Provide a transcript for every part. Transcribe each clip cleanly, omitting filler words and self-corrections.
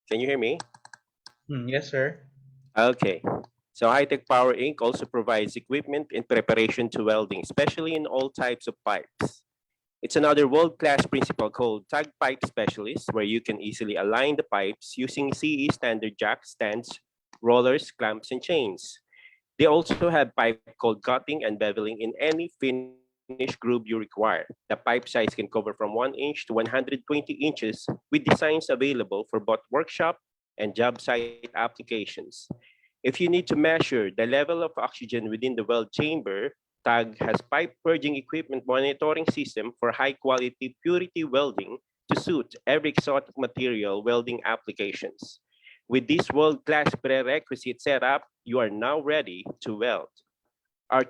Can you hear me? Yes, sir. Okay. So Hytec Power Inc. also provides equipment in preparation to welding, especially in all types of pipes. It's another world-class principle called tag pipe specialist, where you can easily align the pipes using CE standard jack stands, rollers, clamps, and chains. They also have pipe called cutting and beveling in any finish groove you require. The pipe size can cover from 1 inch to 120 inches with designs available for both workshop and job site applications. If you need to measure the level of oxygen within the weld chamber, TAG has pipe purging equipment monitoring system for high quality purity welding to suit every exotic material welding applications. With this world-class prerequisite setup, you are now ready to weld. Our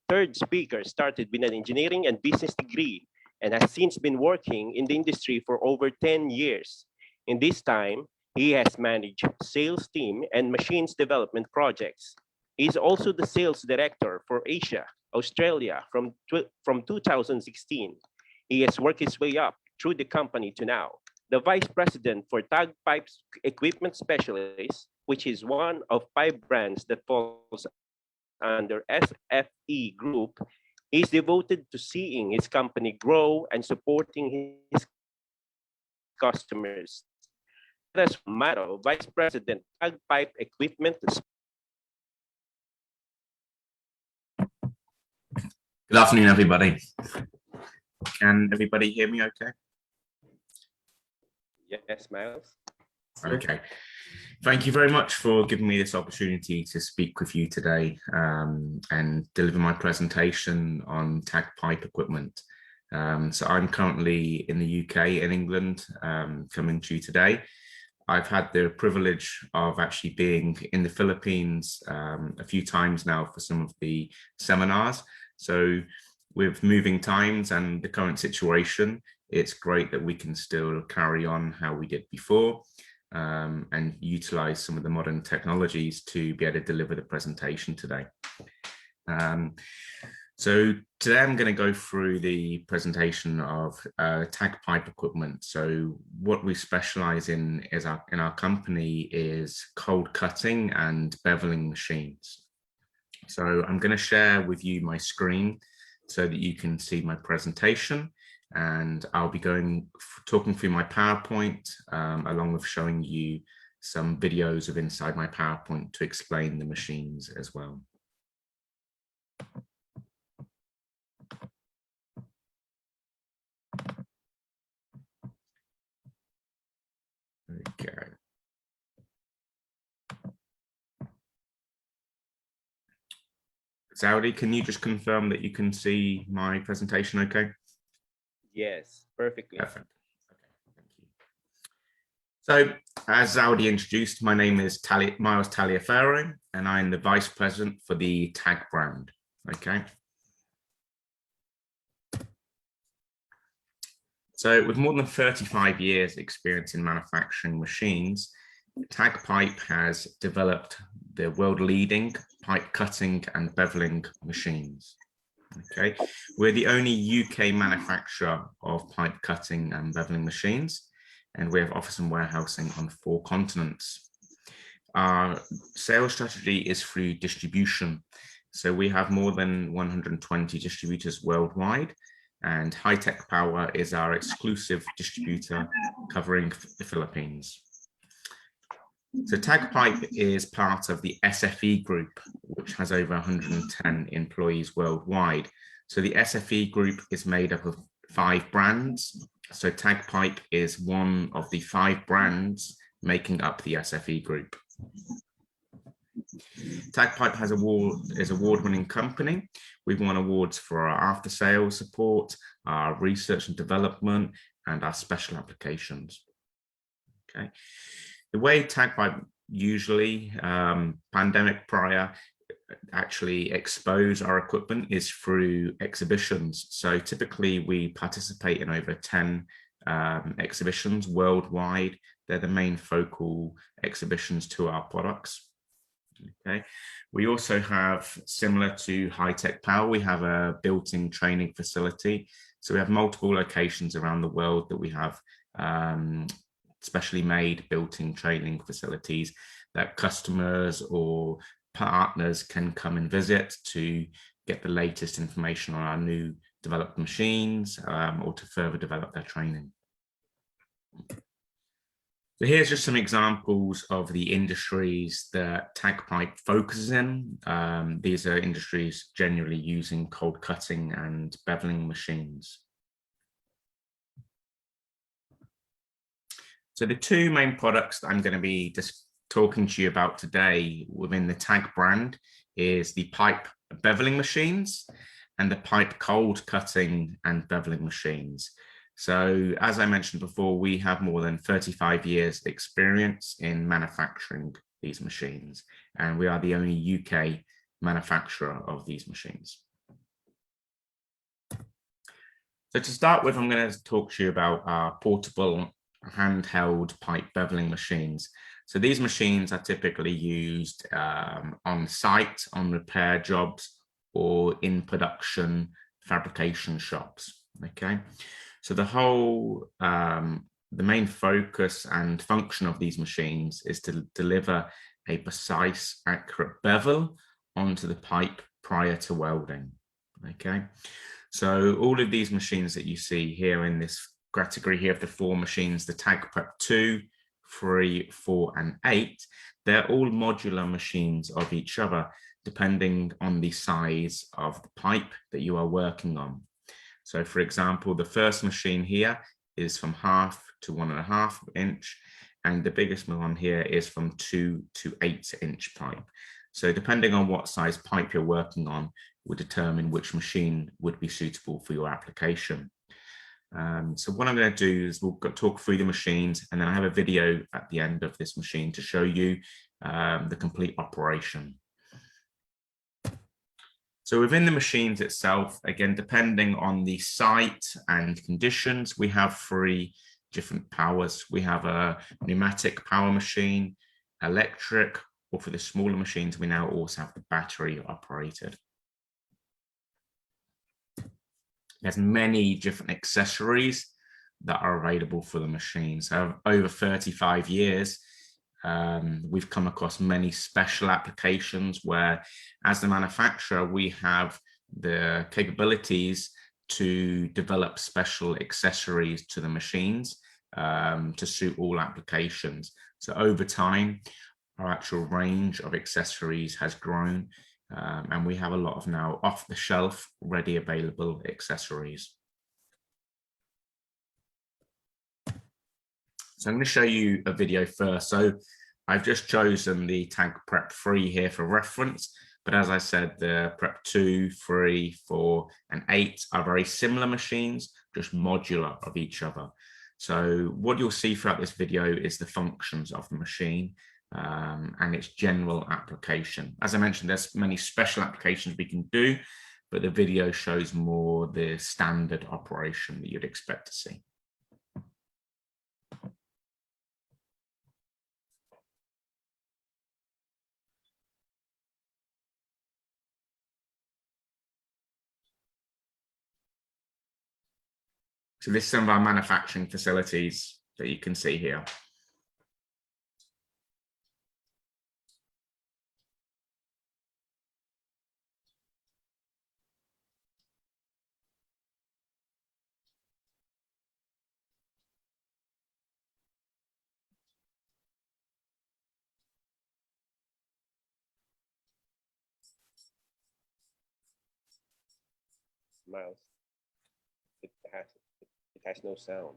third speaker started with an engineering and business degree and has since been working in the industry for over 10 years. In this time, he has managed sales team and machines development projects. He is also the sales director for Asia, Australia from 2016. He has worked his way up through the company to now the vice president for Tag Pipes Equipment Specialist, which is one of 5 brands that falls under SFE Group. He is devoted to seeing his company grow and supporting his customers. Let us welcome Mato, Vice President, Tag Pipe Equipment Specialist. Good afternoon, everybody. Can everybody hear me okay? Yes, Miles. Okay. Thank you very much for giving me this opportunity to speak with you today and deliver my presentation on tag pipe equipment. So I'm currently in the UK, in England, coming to you today. I've had the privilege of actually being in the Philippines a few times now for some of the seminars. So with moving times and the current situation, it's great that we can still carry on how we did before and utilize some of the modern technologies to be able to deliver the presentation today. So today I'm going to go through the presentation of tag pipe equipment. So what we specialize in is in our company is cold cutting and beveling machines. So I'm going to share with you my screen so that you can see my presentation, and I'll be talking through my PowerPoint along with showing you some videos of inside my PowerPoint to explain the machines as well. Okay. Saudi, can you just confirm that you can see my presentation okay? Yes, perfectly. Perfect. Okay, thank you. So, as Saudi introduced, my name is Miles Taliaferro, and I'm the Vice President for the TAG brand. Okay. So, with more than 35 years experience in manufacturing machines, TAG Pipe has developed the world-leading pipe cutting and beveling machines. Okay, we're the only UK manufacturer of pipe cutting and beveling machines, and we have office and warehousing on 4 continents. Our sales strategy is through distribution. So we have more than 120 distributors worldwide, and Hytec Power is our exclusive distributor covering the Philippines. So Tag Pipe is part of the SFE Group, which has over 110 employees worldwide. So the SFE Group is made up of 5 brands. So Tag Pipe is one of the 5 brands making up the SFE Group. Tag Pipe is award-winning company. We've won awards for our after-sales support, our research and development, and our special applications. Okay. The way Tag Pipe usually, pandemic prior, actually expose our equipment is through exhibitions. So typically we participate in over 10 exhibitions worldwide. They're the main focal exhibitions to our products. Okay. We also have, similar to Hytec Power, we have a built-in training facility. So we have multiple locations around the world that we have specially made built-in training facilities that customers or partners can come and visit to get the latest information on our new developed machines or to further develop their training. So here's just some examples of the industries that TagPipe focuses in. These are industries generally using cold cutting and beveling machines. So the two main products that I'm going to be just talking to you about today within the Tag brand is the pipe beveling machines and the pipe cold cutting and beveling machines. So as I mentioned before, we have more than 35 years experience in manufacturing these machines, and we are the only UK manufacturer of these machines. So to start with, I'm going to talk to you about our portable handheld pipe beveling machines. So these machines are typically used on site, on repair jobs, or in production fabrication shops. Okay, so the main focus and function of these machines is to deliver a precise, accurate bevel onto the pipe prior to welding. Okay, so all of these machines that you see here in this category here of the four machines, the TagPrep 2, 3, 4, and 8, they're all modular machines of each other, depending on the size of the pipe that you are working on. So for example, the first machine here is from 0.5 to 1.5 inch, and the biggest one here is from 2 to 8 inch pipe. So depending on what size pipe you're working on will determine which machine would be suitable for your application. So what I'm going to do is we'll talk through the machines, and then I have a video at the end of this machine to show you the complete operation. So within the machines itself, again, depending on the site and conditions, we have 3 different powers. We have a pneumatic power machine, electric, or for the smaller machines, we now also have the battery operated. There's many different accessories that are available for the machine. So over 35 years, we've come across many special applications where, as the manufacturer, we have the capabilities to develop special accessories to the machines to suit all applications. So over time, our actual range of accessories has grown. And we have a lot of now off-the-shelf, ready available accessories. So I'm going to show you a video first. So I've just chosen the TagPrep 3 here for reference, but as I said, the Prep 2, 3, 4, and 8 are very similar machines, just modular of each other. So what you'll see throughout this video is the functions of the machine and its general application. As I mentioned, there's many special applications we can do, but the video shows more the standard operation that you'd expect to see. So this is some of our manufacturing facilities that you can see here. Miles, it has no sound.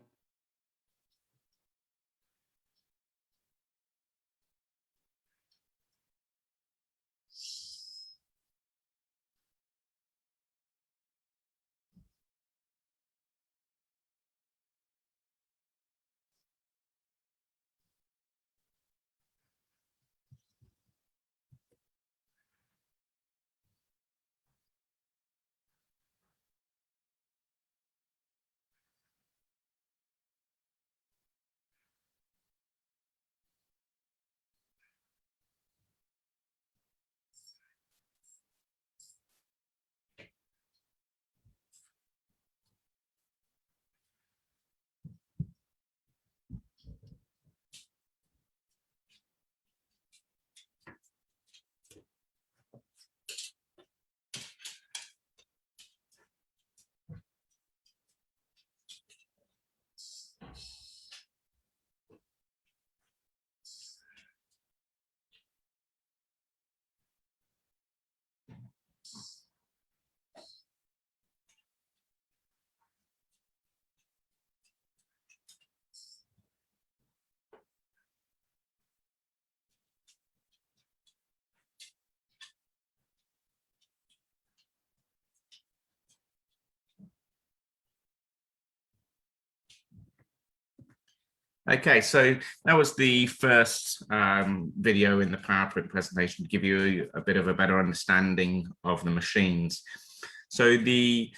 Okay, so that was the first video in the PowerPoint presentation to give you a bit of a better understanding of the machines. So the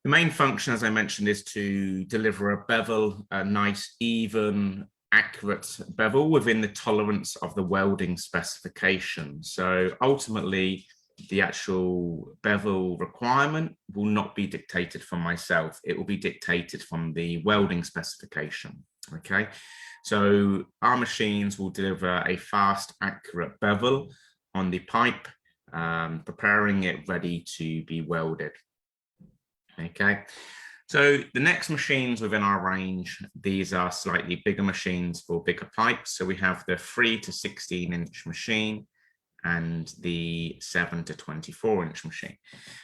main function, as I mentioned, is to deliver a bevel, a nice, even, accurate bevel within the tolerance of the welding specification. So ultimately, the actual bevel requirement will not be dictated from myself. It will be dictated from the welding specification. Okay, so our machines will deliver a fast, accurate bevel on the pipe, preparing it ready to be welded. Okay, so the next machines within our range, these are slightly bigger machines for bigger pipes. So we have the 3 to 16-inch machine and the 7 to 24-inch machine.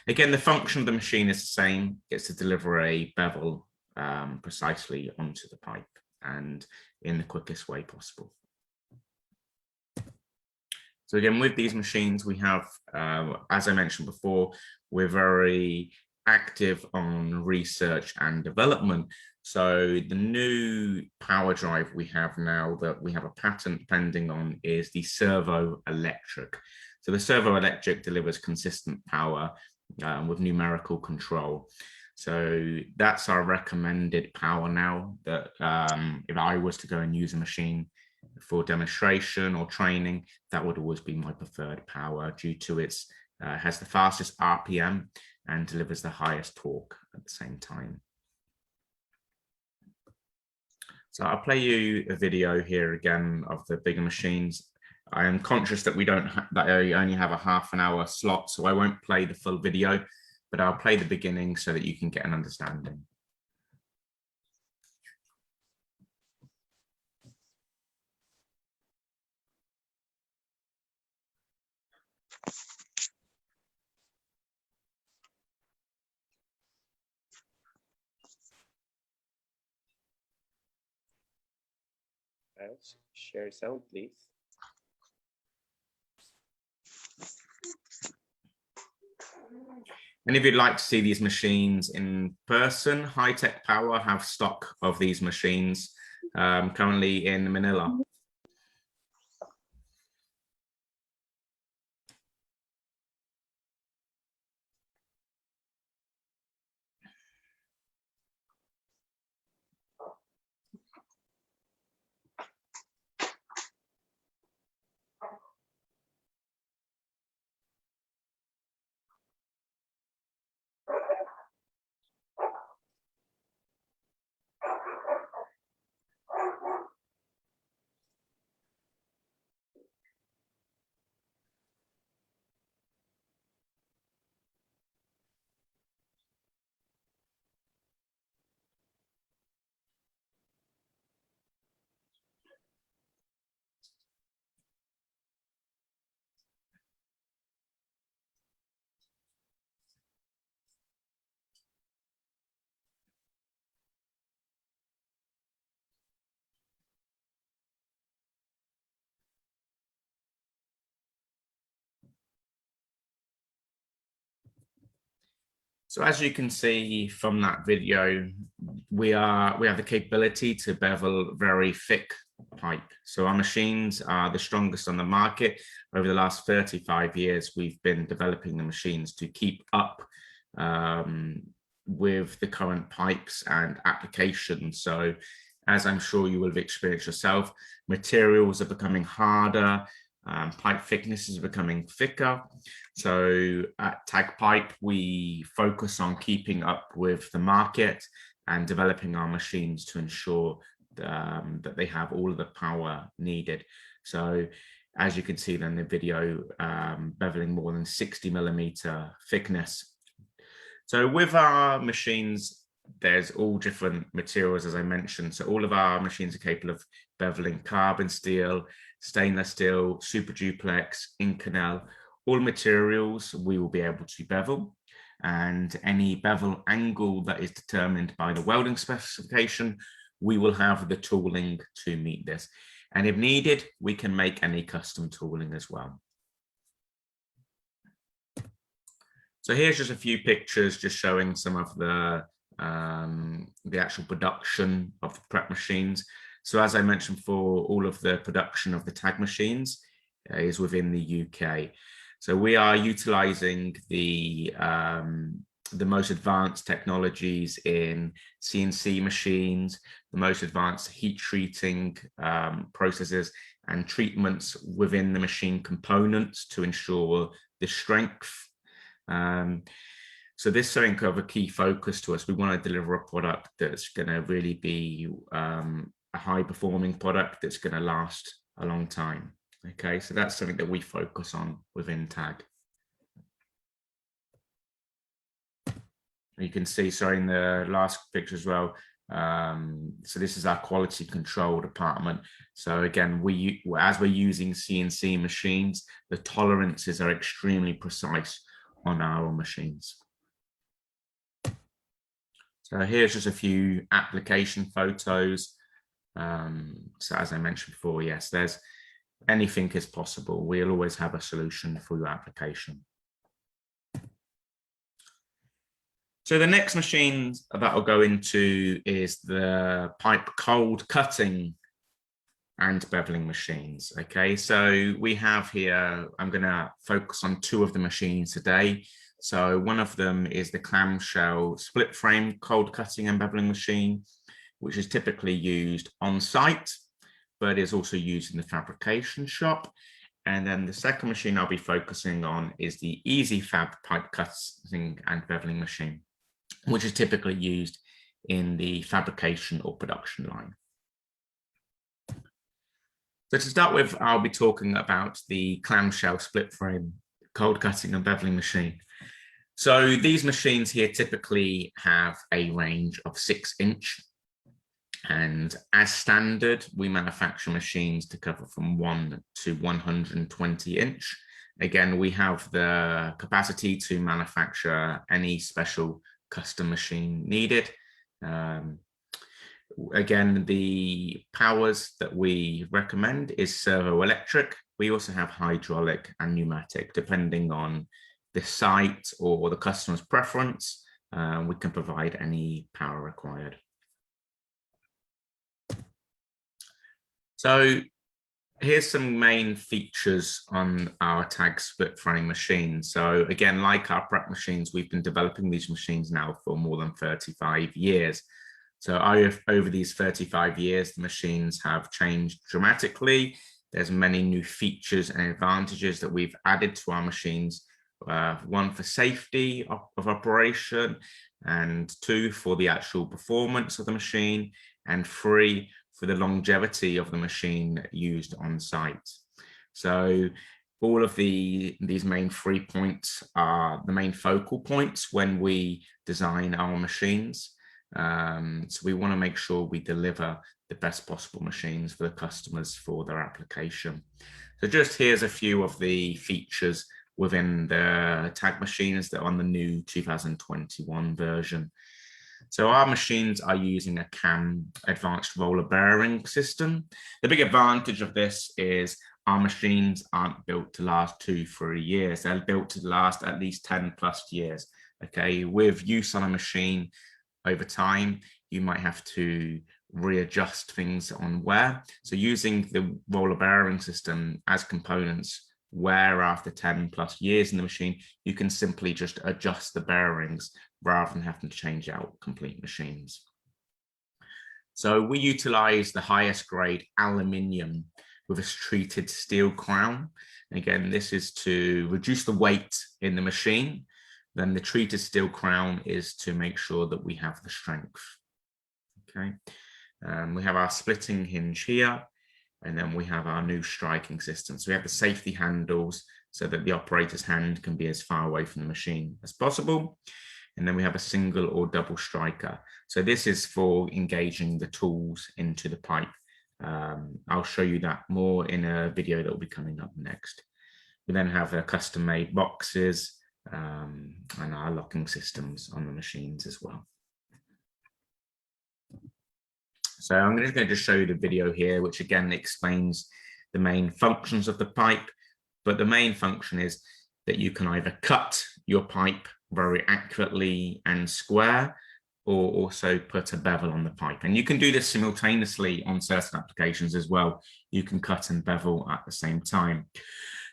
Again, the function of the machine is the same. It's to deliver a bevel precisely onto the pipe and in the quickest way possible. So again, with these machines, we have, as I mentioned before, we're very active on research and development. So the new power drive we have now that we have a patent pending on is the servo electric. So the servo electric delivers consistent power with numerical control. So that's our recommended power now, that if I was to go and use a machine for demonstration or training, that would always be my preferred power due to its has the fastest RPM and delivers the highest torque at the same time. So I'll play you a video here again of the bigger machines. I am conscious that that I only have a half-an-hour slot, so I won't play the full video, but I'll play the beginning so that you can get an understanding. Share sound, please. And if you'd like to see these machines in person, Hytec Power have stock of these machines currently in Manila. So as you can see from that video, we have the capability to bevel very thick pipe. So our machines are the strongest on the market. Over the last 35 years, we've been developing the machines to keep up with the current pipes and applications. So as I'm sure you will have experienced yourself, materials are becoming harder, pipe thicknesses are becoming thicker. So at Tag Pipe, we focus on keeping up with the market and developing our machines to ensure that they have all of the power needed. So as you can see then in the video, beveling more than 60mm thickness. So with our machines, there's all different materials, as I mentioned. So all of our machines are capable of beveling carbon steel, stainless steel, super duplex, Inconel, all materials we will be able to bevel. And any bevel angle that is determined by the welding specification, we will have the tooling to meet this. And if needed, we can make any custom tooling as well. So here's just a few pictures just showing some of the actual production of the prep machines. So as I mentioned before, all of the production of the tag machines is within the UK. So we are utilizing the most advanced technologies in CNC machines, the most advanced heat treating processes and treatments within the machine components to ensure the strength. So this is something of a key focus to us. We want to deliver a product that's going to really be a high performing product that's going to last a long time. Okay, so that's something that we focus on within TAG. You can see, sorry, in the last picture as well. So this is our quality control department. So again, as we're using CNC machines, the tolerances are extremely precise on our machines. So here's just a few application photos. So as I mentioned before, yes, there's anything is possible. We'll always have a solution for your application. So the next machines that I'll go into is the pipe cold cutting and beveling machines. Okay, so we have here, I'm going to focus on two of the machines today. So one of them is the clamshell split frame cold cutting and beveling machine, which is typically used on site, but is also used in the fabrication shop. And then the second machine I'll be focusing on is the Easy Fab pipe cutting and beveling machine, which is typically used in the fabrication or production line. So to start with, I'll be talking about the clamshell split frame cold cutting and beveling machine. So these machines here typically have a range of 6-inch. And as standard, we manufacture machines to cover from 1 to 120 inch. Again, we have the capacity to manufacture any special custom machine needed. Again, the powers that we recommend is servo electric. We also have hydraulic and pneumatic, depending on the site or the customer's preference. We can provide any power required. So here's some main features on our TAG split frame machine. So again, like our prep machines, we've been developing these machines now for more than 35 years. So over these 35 years, the machines have changed dramatically. There's many new features and advantages that we've added to our machines. One for safety of operation, and 2 for the actual performance of the machine, and 3 for the longevity of the machine used on site. So all of these main 3 points are the main focal points when we design our machines. So we want to make sure we deliver the best possible machines for the customers for their application. So just here's a few of the features within the TAG machines that are on the new 2021 version. So our machines are using a CAM advanced roller bearing system. The big advantage of this is our machines aren't built to last 2-3 years. They're built to last at least 10+ years. Okay, with use on a machine over time, you might have to readjust things on wear. So using the roller bearing system as components wear after 10+ years in the machine, you can simply just adjust the bearings rather than having to change out complete machines. So we utilize the highest grade aluminium with a treated steel crown. Again, this is to reduce the weight in the machine. Then the treated steel crown is to make sure that we have the strength. Okay, we have our splitting hinge here, and then we have our new striking system. So we have the safety handles so that the operator's hand can be as far away from the machine as possible. And then we have a single or double striker. So this is for engaging the tools into the pipe. I'll show you that more in a video that will be coming up next. We then have custom-made boxes and our locking systems on the machines as well. So I'm just going to show you the video here, which again explains the main functions of the pipe. But the main function is that you can either cut your pipe very accurately and square, or also put a bevel on the pipe. And you can do this simultaneously on certain applications as well. You can cut and bevel at the same time.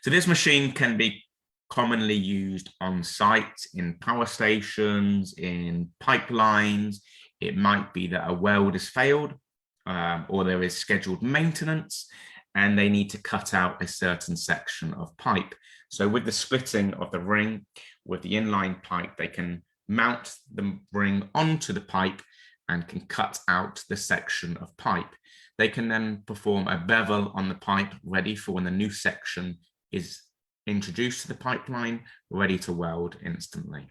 So this machine can be commonly used on site in power stations, in pipelines. It might be that a weld has failed or there is scheduled maintenance and they need to cut out a certain section of pipe. So with the splitting of the ring with the inline pipe, they can mount the ring onto the pipe and can cut out the section of pipe. They can then perform a bevel on the pipe ready for when the new section is introduced to the pipeline, ready to weld instantly.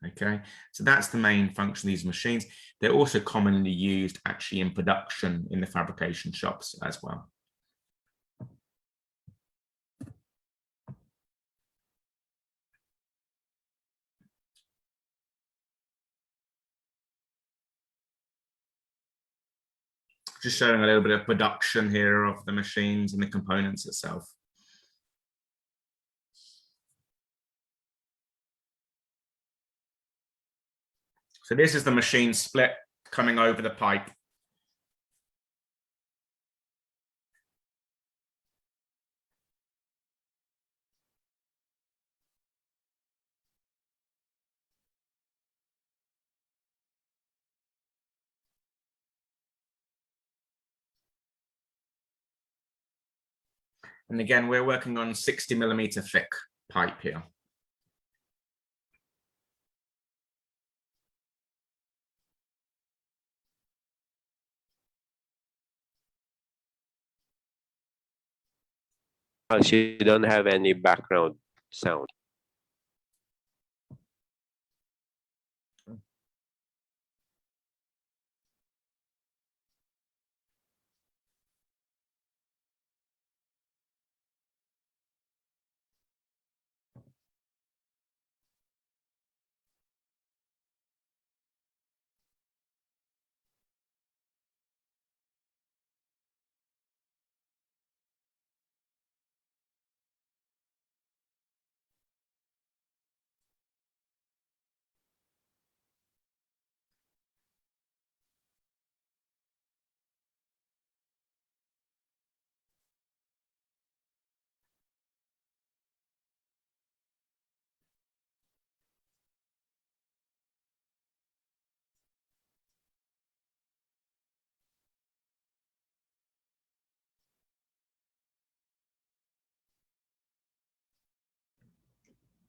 Okay, so that's the main function of these machines. They're also commonly used actually in production in the fabrication shops as well. Just showing a little bit of production here of the machines and the components itself. So this is the machine split coming over the pipe. And again, we're working on 60mm thick pipe here. She don't have any background sound.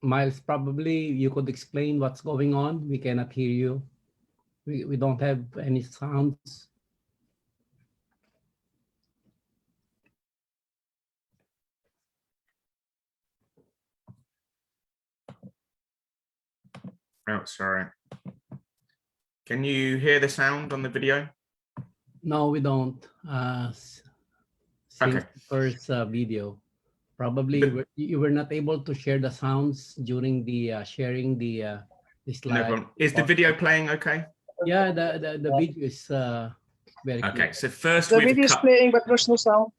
Miles, probably you could explain what's going on. We cannot hear you. We don't have any sounds. Oh, sorry. Can you hear the sound on the video? No, we don't. Since Okay. the first video, probably you were not able to share the sounds during the sharing the slide. No problem. Is the video playing okay? Yeah, the video is very clear. Okay, so first The we've video is cut. playing, but there's no sound.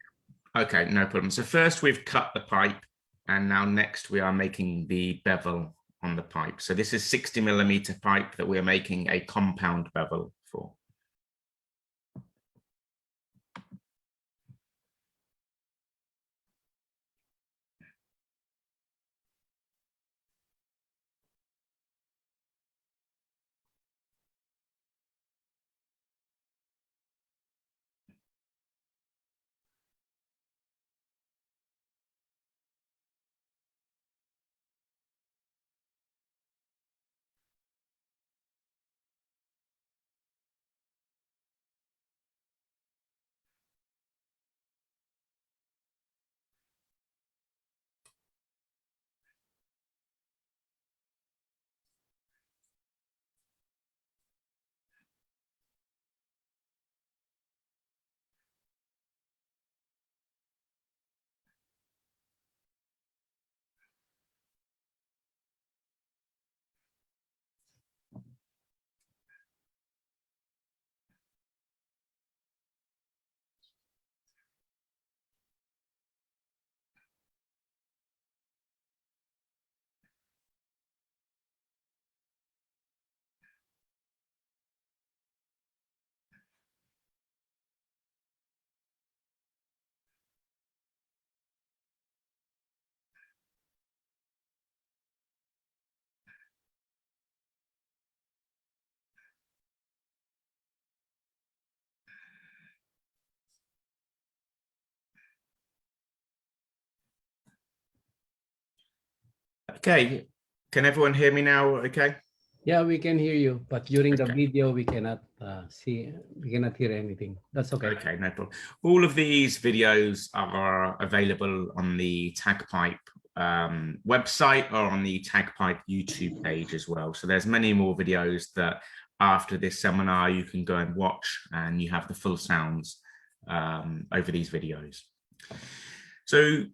Okay, no problem. So first we've cut the pipe and now next we are making the bevel on the pipe. So this is 60mm pipe that we're making a compound bevel for. Okay, can everyone hear me now? Okay. Yeah, we can hear you, but during the Okay. video, we cannot we cannot hear anything. That's okay. Okay, no problem. All of these videos are available on the TagPipe website or on the TagPipe YouTube page as well. So there's many more videos that after this seminar you can go and watch, and you have the full sounds over these videos. So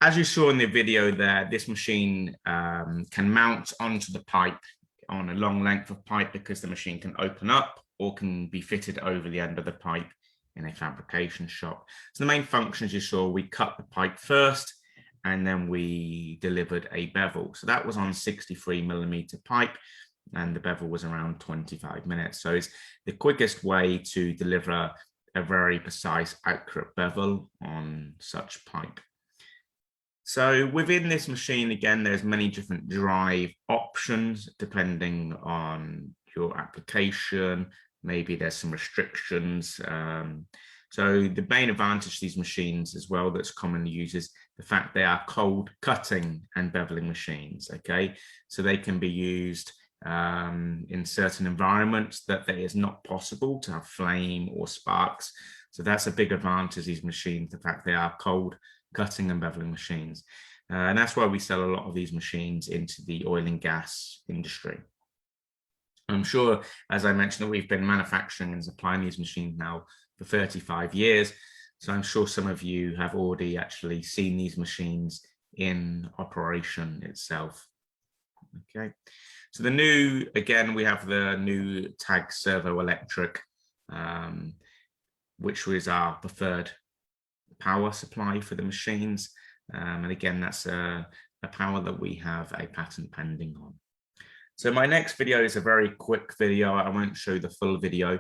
as you saw in the video there, this machine can mount onto the pipe on a long length of pipe, because the machine can open up or can be fitted over the end of the pipe in a fabrication shop. So the main functions you saw, we cut the pipe first, and then we delivered a bevel. So that was on 63mm pipe, and the bevel was around 25 minutes. So it's the quickest way to deliver a very precise, accurate bevel on such pipe. So within this machine, again, there's many different drive options depending on your application. Maybe there's some restrictions. So the main advantage of these machines as well that's commonly used is the fact they are cold cutting and beveling machines, okay? So they can be used in certain environments that it is not possible to have flame or sparks. So that's a big advantage of these machines, the fact they are cold cutting and beveling machines. And that's why we sell a lot of these machines into the oil and gas industry. I'm sure, as I mentioned, that we've been manufacturing and supplying these machines now for 35 years. So I'm sure some of you have already actually seen these machines in operation itself. Okay. So the new, again, we have the new TAG Servo Electric, which was our preferred power supply for the machines. And again, that's a power that we have a patent pending on. So my next video is a very quick video. I won't show the full video,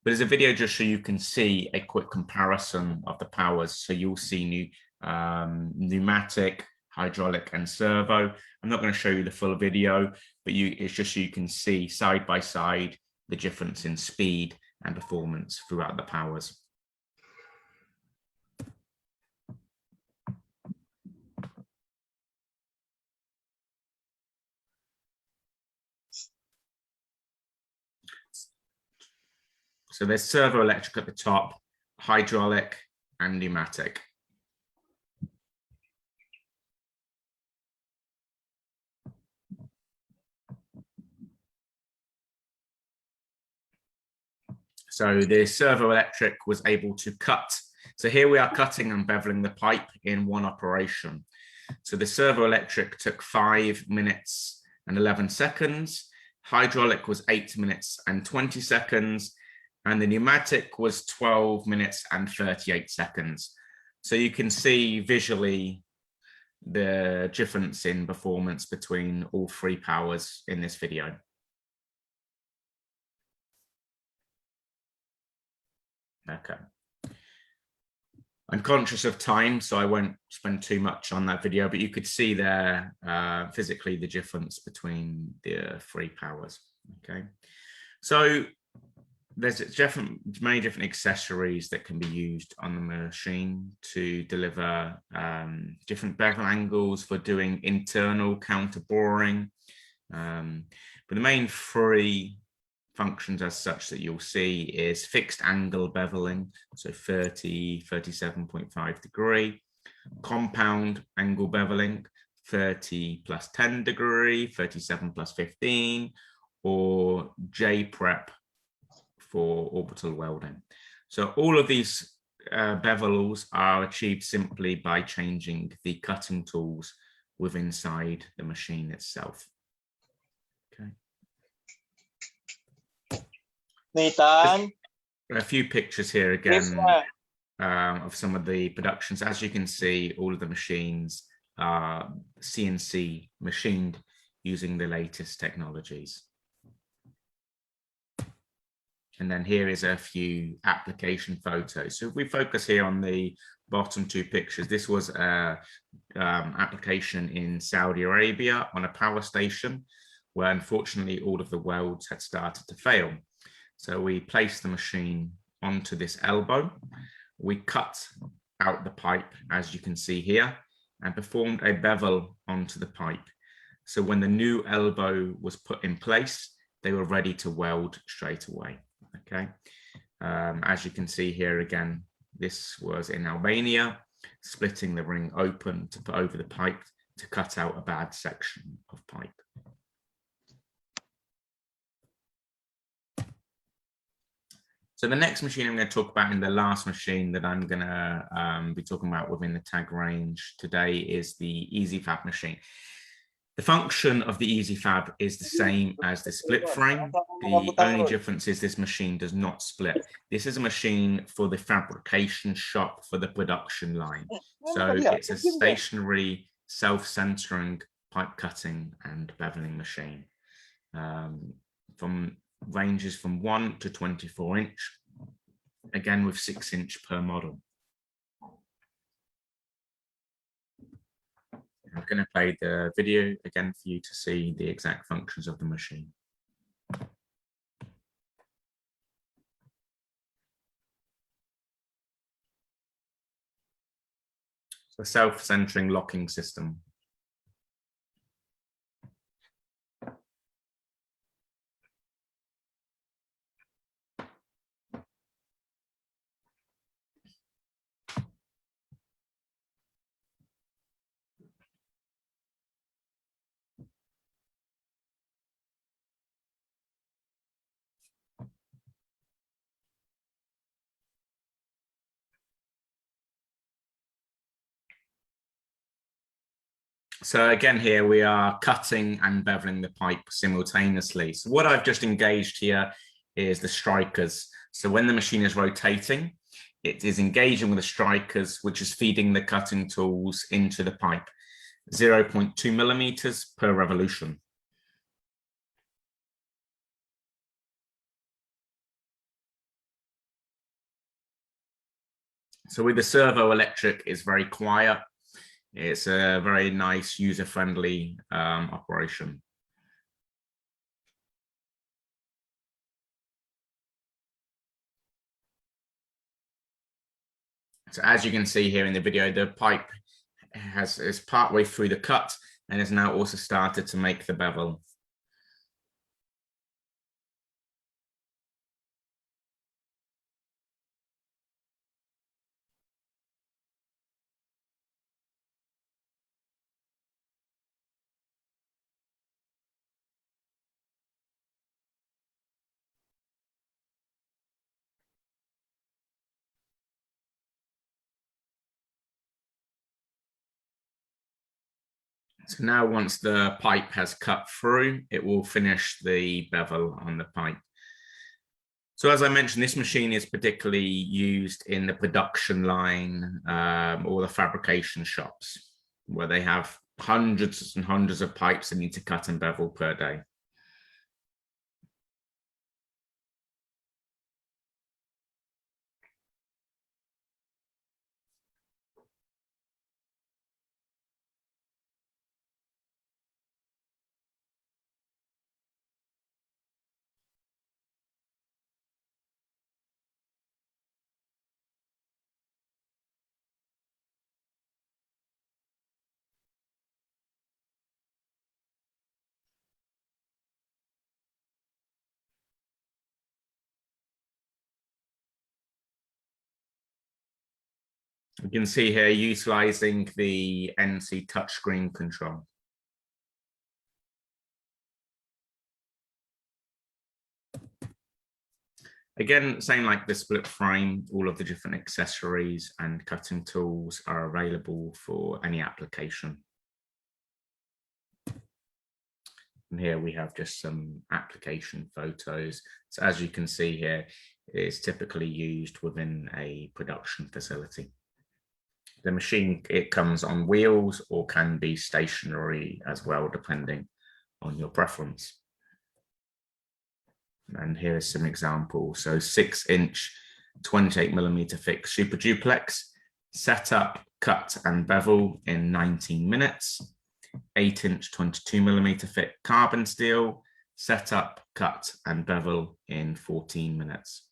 but it's a video just so you can see a quick comparison of the powers. So you'll see new pneumatic, hydraulic, and servo. I'm not going to show you the full video, but it's just so you can see side by side the difference in speed and performance throughout the powers. So there's servo electric at the top, hydraulic, and pneumatic. So the servo electric was able to cut. So here we are cutting and beveling the pipe in one operation. So the servo electric took 5 minutes and 11 seconds. Hydraulic was 8 minutes and 20 seconds. And the pneumatic was 12 minutes and 38 seconds. So you can see visually the difference in performance between all three powers in this video. Okay. I'm conscious of time, so I won't spend too much on that video, but you could see there physically the difference between the three powers. Okay. So there's many different accessories that can be used on the machine to deliver different bevel angles for doing internal counter boring. But the main three functions as such that you'll see is fixed angle beveling, so 30, 37.5 degree, compound angle beveling, 30 plus 10 degree, 37 plus 15, or J-prep for orbital welding. So all of these bevels are achieved simply by changing the cutting tools within inside the machine itself. Okay. Nathan? A few pictures here again of some of the productions. As you can see, all of the machines are CNC machined using the latest technologies. And then here is a few application photos. So if we focus here on the bottom two pictures, this was an application in Saudi Arabia on a power station where unfortunately all of the welds had started to fail. So we placed the machine onto this elbow. We cut out the pipe, as you can see here, and performed a bevel onto the pipe. So when the new elbow was put in place, they were ready to weld straight away. Okay. As you can see here again, this was in Albania, splitting the ring open to put over the pipe to cut out a bad section of pipe. So the next machine I'm going to talk about, and the last machine that I'm going to be talking about within the tag range today, is the EasyFab machine. The function of the EasyFab is the same as the split frame. The only difference is this machine does not split. This is a machine for the fabrication shop for the production line. So it's a stationary, self-centering pipe cutting and beveling machine. From ranges from 1 to 24 inch, again with 6 inch per model. I'm going to play the video again for you to see the exact functions of the machine. So self-centering locking system. So again, here we are cutting and beveling the pipe simultaneously. So what I've just engaged here is the strikers. So when the machine is rotating, it is engaging with the strikers, which is feeding the cutting tools into the pipe, 0.2 millimeters per revolution. So with the servo electric, it's very quiet. It's a very nice, user-friendly operation. So as you can see here in the video, the pipe is partway through the cut and has now also started to make the bevel. So now once the pipe has cut through, it will finish the bevel on the pipe. So as I mentioned, this machine is particularly used in the production line or the fabrication shops, where they have hundreds and hundreds of pipes they need to cut and bevel per day. You can see here utilizing the NC touchscreen control. Again, same like the split frame, all of the different accessories and cutting tools are available for any application. And here we have just some application photos. So as you can see here, it's typically used within a production facility. The machine, it comes on wheels or can be stationary as well, depending on your preference. And here are some examples. So 6 inch, 28 millimeter thick super duplex, set up, cut and bevel in 19 minutes. 8 inch, 22 millimeter thick carbon steel, set up, cut and bevel in 14 minutes.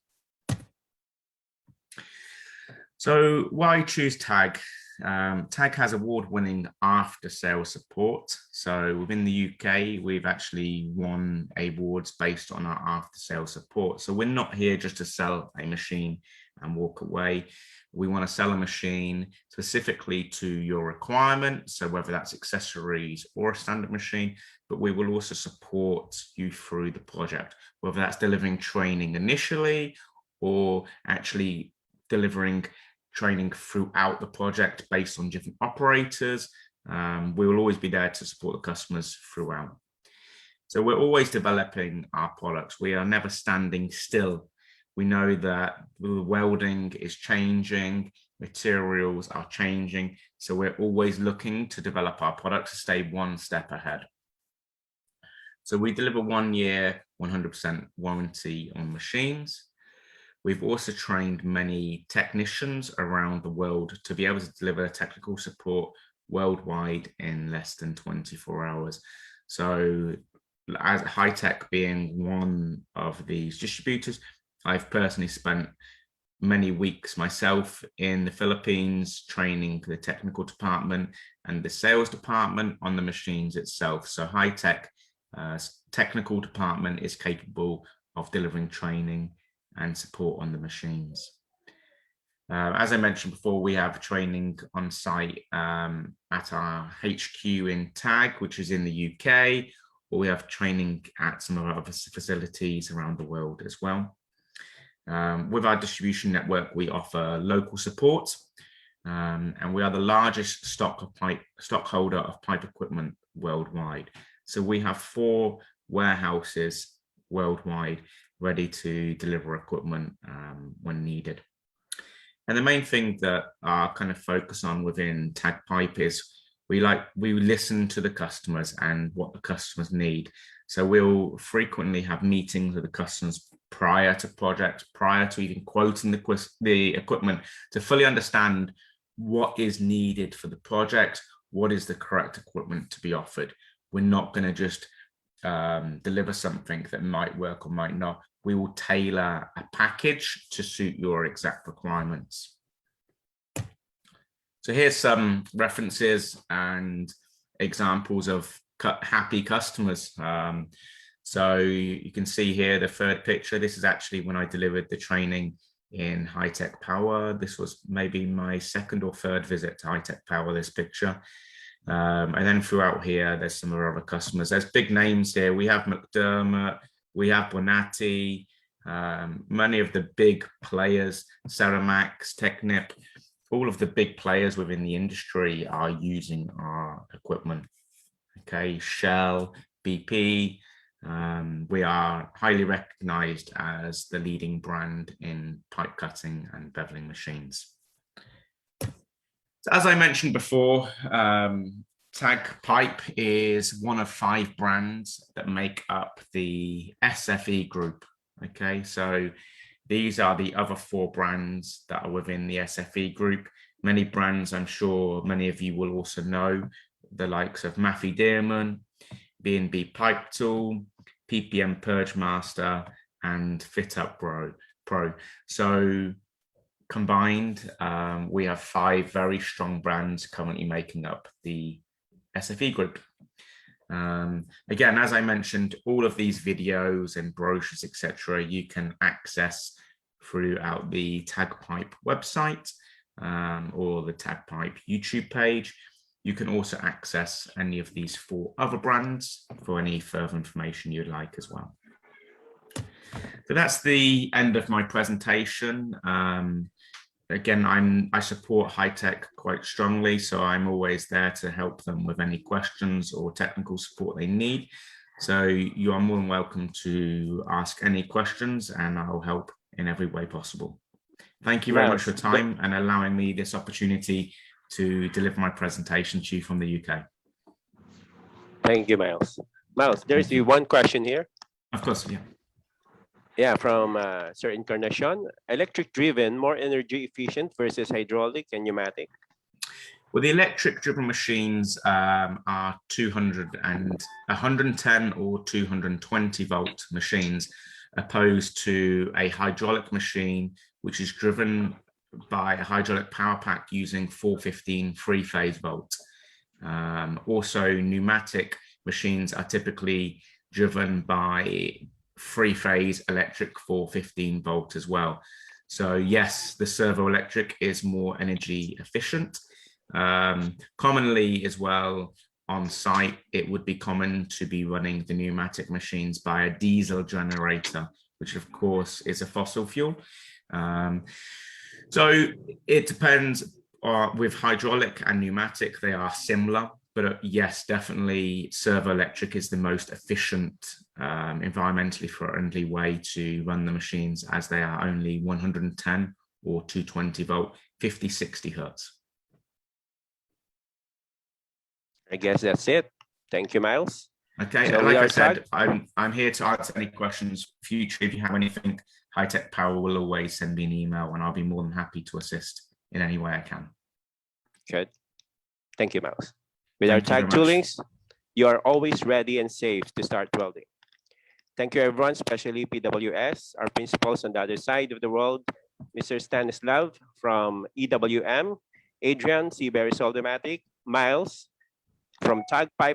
So why choose TAG? TAG has award-winning after-sales support. So within the UK, we've actually won awards based on our after-sales support. So we're not here just to sell a machine and walk away. We want to sell a machine specifically to your requirement. So whether that's accessories or a standard machine, but we will also support you through the project, whether that's delivering training initially or actually delivering training throughout the project based on different operators. We will always be there to support the customers throughout. So we're always developing our products. We are never standing still. We know that the welding is changing, materials are changing. So we're always looking to develop our products to stay one step ahead. So we deliver 1 year, 100% warranty on machines. We've also trained many technicians around the world to be able to deliver technical support worldwide in less than 24 hours. So as Hytec being one of these distributors, I've personally spent many weeks myself in the Philippines training the technical department and the sales department on the machines itself. So Hytec technical department is capable of delivering training and support on the machines. As I mentioned before, we have training on site at our HQ in TAG, which is in the UK, or we have training at some of our other facilities around the world as well. With our distribution network, we offer local support, and we are the largest stockholder of pipe equipment worldwide. So we have 4 warehouses worldwide ready to deliver equipment when needed. And the main thing that I kind of focus on within TAG Pipe is we listen to the customers and what the customers need. So we'll frequently have meetings with the customers prior to projects, prior to even quoting the equipment, to fully understand what is needed for the project, what is the correct equipment to be offered. We're not going to just deliver something that might work or might not. We will tailor a package to suit your exact requirements. So here's some references and examples of happy customers. So you can see here the third picture. This is actually when I delivered the training in Hytec Power. This was maybe my 2nd or 3rd visit to Hytec Power, this picture. And then throughout here, there's some of our other customers. There's big names here. We have McDermott, we have Bonatti, many of the big players, Ceramax, Technip, all of the big players within the industry are using our equipment. Okay, Shell, BP, we are highly recognized as the leading brand in pipe cutting and beveling machines. So as I mentioned before, TAG Pipe is one of 5 brands that make up the SFE group. Okay, so these are the other 4 brands that are within the SFE group. Many brands, I'm sure many of you will also know, the likes of Maffei Dearman, B&B Pipe Tool, PPM Purge Master, and Fit Up Pro. So combined, we have 5 very strong brands currently making up the SFE group. Again, as I mentioned, all of these videos and brochures, etc., you can access throughout the TAG Pipe website or the TAG Pipe YouTube page. You can also access any of these 4 other brands for any further information you'd like as well. So that's the end of my presentation. Again, I support Hytec quite strongly, so I'm always there to help them with any questions or technical support they need. So you are more than welcome to ask any questions and I'll help in every way possible. Thank you very much for your time and allowing me this opportunity to deliver my presentation to you from the UK. Thank you, Miles. Miles, there's one question here. Of course, yeah. Yeah, from Sir Encarnacion. Electric driven, more energy efficient versus hydraulic and pneumatic? Well, the electric driven machines are 110 or 220 volt machines, opposed to a hydraulic machine, which is driven by a hydraulic power pack using 415 three-phase volt. Also, pneumatic machines are typically driven by three-phase electric 415 volt as well. So yes, the servo electric is more energy efficient. Commonly as well on site, it would be common to be running the pneumatic machines by a diesel generator, which of course is a fossil fuel. So it depends. With hydraulic and pneumatic, they are similar, but yes, definitely servo electric is the most efficient, environmentally friendly way to run the machines, as they are only 110 or 220 volt, 50, 60 hertz. I guess that's it. Thank you, Miles. Okay, So like we I are said, I'm here to answer any questions. Future, if you have anything, Hytec Power will always send me an email, and I'll be more than happy to assist in any way I can. Good. Thank you, Miles. With Thank our you tag very much. toolings, you are always ready and safe to start welding. Thank you, everyone, especially PWS, our principals on the other side of the world, Mr. Stanislav from EWM, Adrian, Seabury Soldomatic, Miles from Tag Pipe